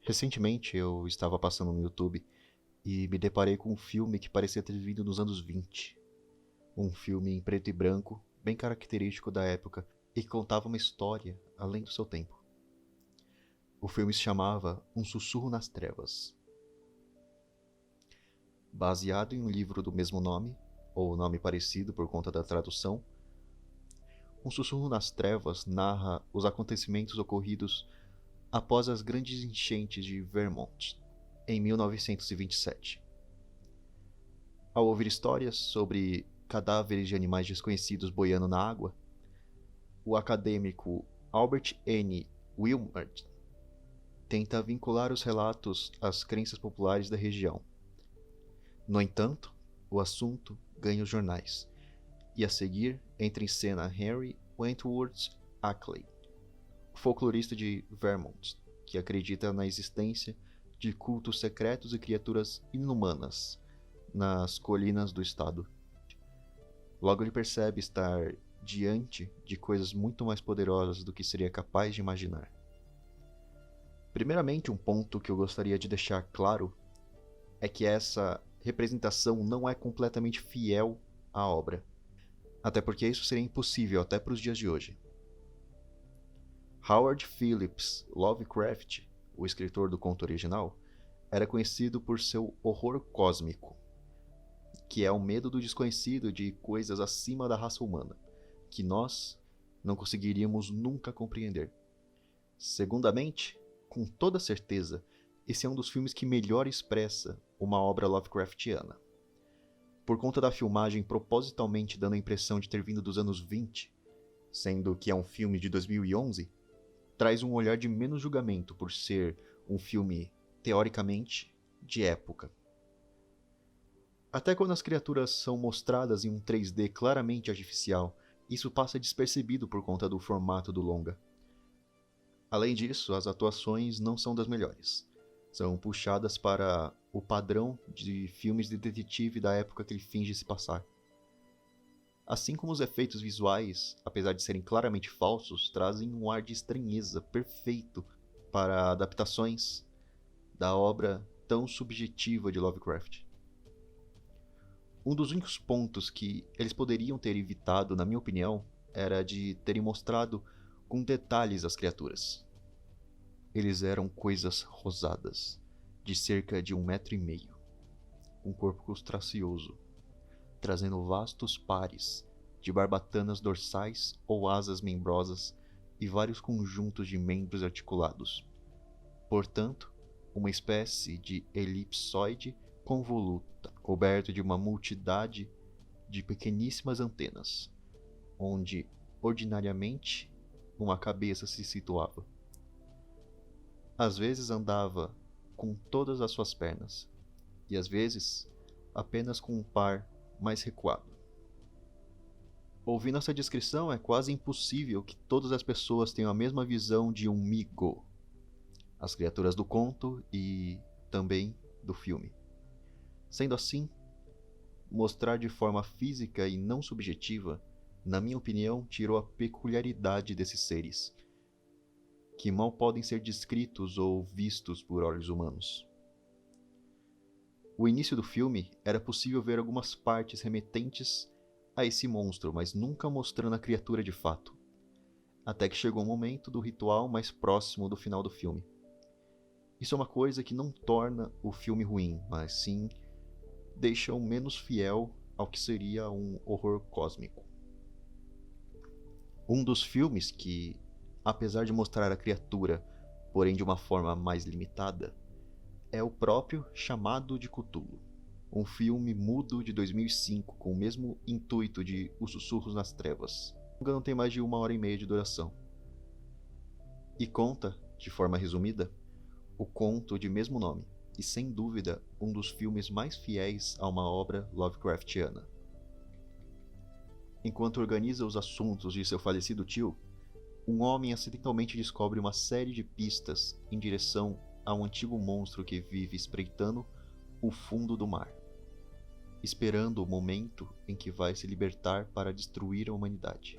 Recentemente eu estava passando no YouTube e me deparei com um filme que parecia ter vindo nos anos 20. Um filme em preto e branco, bem característico da época, e que contava uma história além do seu tempo. O filme se chamava Um Sussurro nas Trevas. Baseado em um livro do mesmo nome, ou nome parecido por conta da tradução, Um Sussurro nas Trevas narra os acontecimentos ocorridos após as grandes enchentes de Vermont, em 1927. Ao ouvir histórias sobre cadáveres de animais desconhecidos boiando na água, o acadêmico Albert N. Wilmert tenta vincular os relatos às crenças populares da região. No entanto, o assunto ganha os jornais, e a seguir entra em cena Henry Wentworth Ackley, folclorista de Vermont, que acredita na existência de cultos secretos e criaturas inumanas nas colinas do estado. Logo ele percebe estar diante de coisas muito mais poderosas do que seria capaz de imaginar. Primeiramente, um ponto que eu gostaria de deixar claro é que essa representação não é completamente fiel à obra, até porque isso seria impossível até para os dias de hoje. Howard Phillips Lovecraft, o escritor do conto original, era conhecido por seu horror cósmico, que é o medo do desconhecido, de coisas acima da raça humana, que nós não conseguiríamos nunca compreender. Segundamente, com toda certeza, esse é um dos filmes que melhor expressa uma obra Lovecraftiana. Por conta da filmagem propositalmente dando a impressão de ter vindo dos anos 20, sendo que é um filme de 2011, traz um olhar de menos julgamento por ser um filme, teoricamente, de época. Até quando as criaturas são mostradas em um 3D claramente artificial, isso passa despercebido por conta do formato do longa. Além disso, as atuações não são das melhores. São puxadas para o padrão de filmes de detetive da época que ele finge se passar. Assim como os efeitos visuais, apesar de serem claramente falsos, trazem um ar de estranheza perfeito para adaptações da obra tão subjetiva de Lovecraft. Um dos únicos pontos que eles poderiam ter evitado, na minha opinião, era de terem mostrado com detalhes as criaturas. Eles eram coisas rosadas, de cerca de 1,5 m, com corpo crustacioso, trazendo vastos pares de barbatanas dorsais ou asas membrosas e vários conjuntos de membros articulados. Portanto, uma espécie de elipsoide convoluta, coberto de uma multidade de pequeníssimas antenas, onde, ordinariamente, uma cabeça se situava. Às vezes andava com todas as suas pernas, e às vezes apenas com um par mais recuado. Ouvindo essa descrição, é quase impossível que todas as pessoas tenham a mesma visão de um migo, as criaturas do conto e também do filme. Sendo assim, mostrar de forma física e não subjetiva, na minha opinião, tirou a peculiaridade desses seres, que mal podem ser descritos ou vistos por olhos humanos. O início do filme era possível ver algumas partes remetentes a esse monstro, mas nunca mostrando a criatura de fato, até que chegou o momento do ritual mais próximo do final do filme. Isso é uma coisa que não torna o filme ruim, mas sim deixa o menos fiel ao que seria um horror cósmico. Um dos filmes que, apesar de mostrar a criatura, porém de uma forma mais limitada, é o próprio Chamado de Cthulhu, um filme mudo de 2005 com o mesmo intuito de Os Sussurros nas Trevas. Não tem mais de 1h30 de duração. E conta, de forma resumida, o conto de mesmo nome, e sem dúvida um dos filmes mais fiéis a uma obra Lovecraftiana. Enquanto organiza os assuntos de seu falecido tio, um homem acidentalmente descobre uma série de pistas em direção a um antigo monstro que vive espreitando o fundo do mar, esperando o momento em que vai se libertar para destruir a humanidade.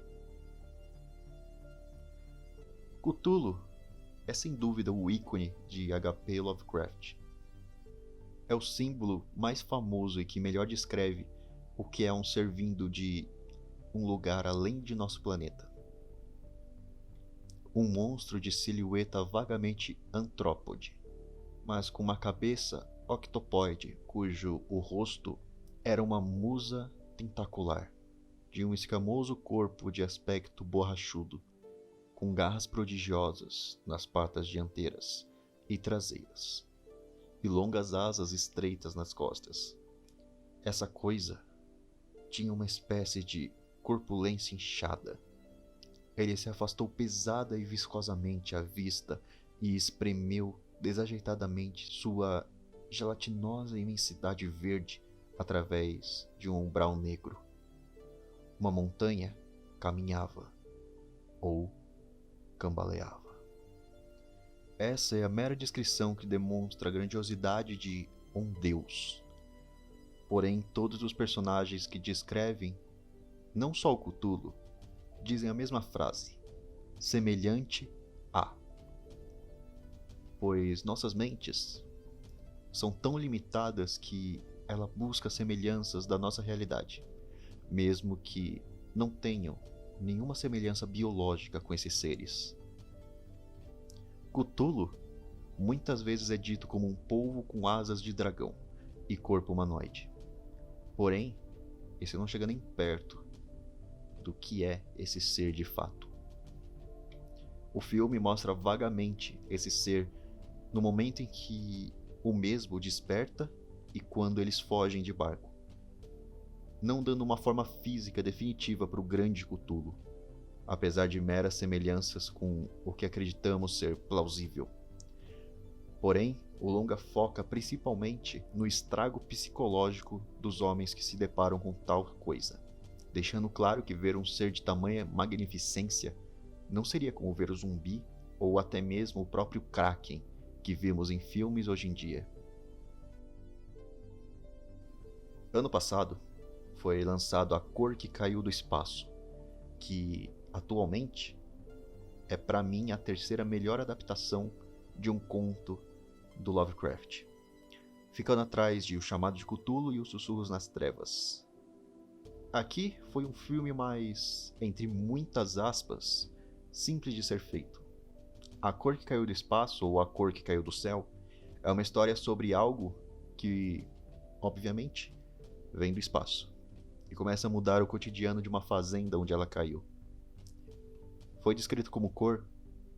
Cthulhu é sem dúvida o ícone de H.P. Lovecraft. É o símbolo mais famoso e que melhor descreve o que é um ser vindo de um lugar além de nosso planeta. Um monstro de silhueta vagamente antrópode, mas com uma cabeça octopoide cujo o rosto era uma musa tentacular, de um escamoso corpo de aspecto borrachudo, com garras prodigiosas nas patas dianteiras e traseiras, e longas asas estreitas nas costas. Essa coisa tinha uma espécie de corpulência inchada. Ele se afastou pesada e viscosamente à vista e espremeu desajeitadamente sua gelatinosa imensidade verde através de um umbral negro. Uma montanha caminhava, ou cambaleava. Essa é a mera descrição que demonstra a grandiosidade de um deus. Porém, todos os personagens que descrevem, não só o Cthulhu, dizem a mesma frase, semelhante a. Pois nossas mentes são tão limitadas que ela busca semelhanças da nossa realidade, mesmo que não tenham nenhuma semelhança biológica com esses seres. Cthulhu muitas vezes é dito como um polvo com asas de dragão e corpo humanoide. Porém, esse não chega nem perto do que é esse ser de fato. O filme mostra vagamente esse ser no momento em que o mesmo desperta e quando eles fogem de barco, não dando uma forma física definitiva para o grande Cthulhu, apesar de meras semelhanças com o que acreditamos ser plausível. Porém, o longa foca principalmente no estrago psicológico dos homens que se deparam com tal coisa, deixando claro que ver um ser de tamanha magnificência não seria como ver o zumbi ou até mesmo o próprio Kraken que vimos em filmes hoje em dia. Ano passado foi lançado A Cor que Caiu do Espaço, que atualmente é para mim a terceira melhor adaptação de um conto do Lovecraft, ficando atrás de O Chamado de Cthulhu e Os Sussurros nas Trevas. Aqui foi um filme mais, entre muitas aspas, simples de ser feito. A Cor que Caiu do Espaço, ou A Cor que Caiu do Céu, é uma história sobre algo que, obviamente, vem do espaço e começa a mudar o cotidiano de uma fazenda onde ela caiu. Foi descrito como cor,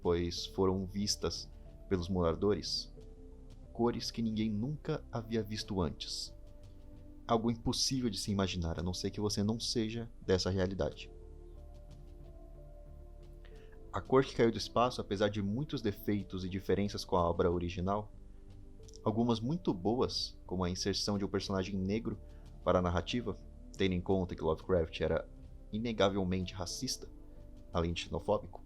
pois foram vistas pelos moradores cores que ninguém nunca havia visto antes. Algo impossível de se imaginar, a não ser que você não seja dessa realidade. A Cor que Caiu do Espaço, apesar de muitos defeitos e diferenças com a obra original, algumas muito boas, como a inserção de um personagem negro para a narrativa, tendo em conta que Lovecraft era inegavelmente racista, além de xenofóbico,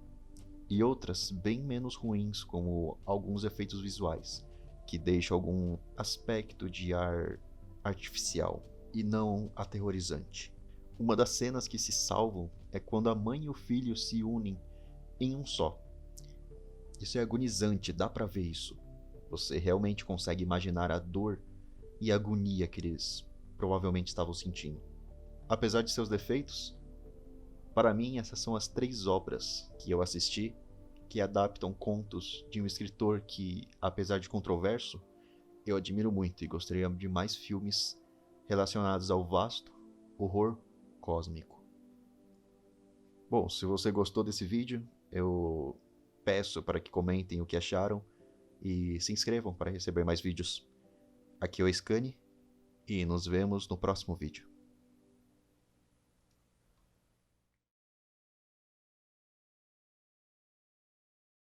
e outras bem menos ruins, como alguns efeitos visuais, que deixam algum aspecto de ar artificial e não aterrorizante. Uma das cenas que se salvam é quando a mãe e o filho se unem em um só. Isso é agonizante, dá pra ver isso. Você realmente consegue imaginar a dor e a agonia que eles provavelmente estavam sentindo. Apesar de seus defeitos, para mim essas são as 3 obras que eu assisti que adaptam contos de um escritor que, apesar de controverso, eu admiro muito e gostaria de mais filmes relacionados ao vasto horror cósmico. Bom, se você gostou desse vídeo, eu peço para que comentem o que acharam e se inscrevam para receber mais vídeos. Aqui é o Scani e nos vemos no próximo vídeo.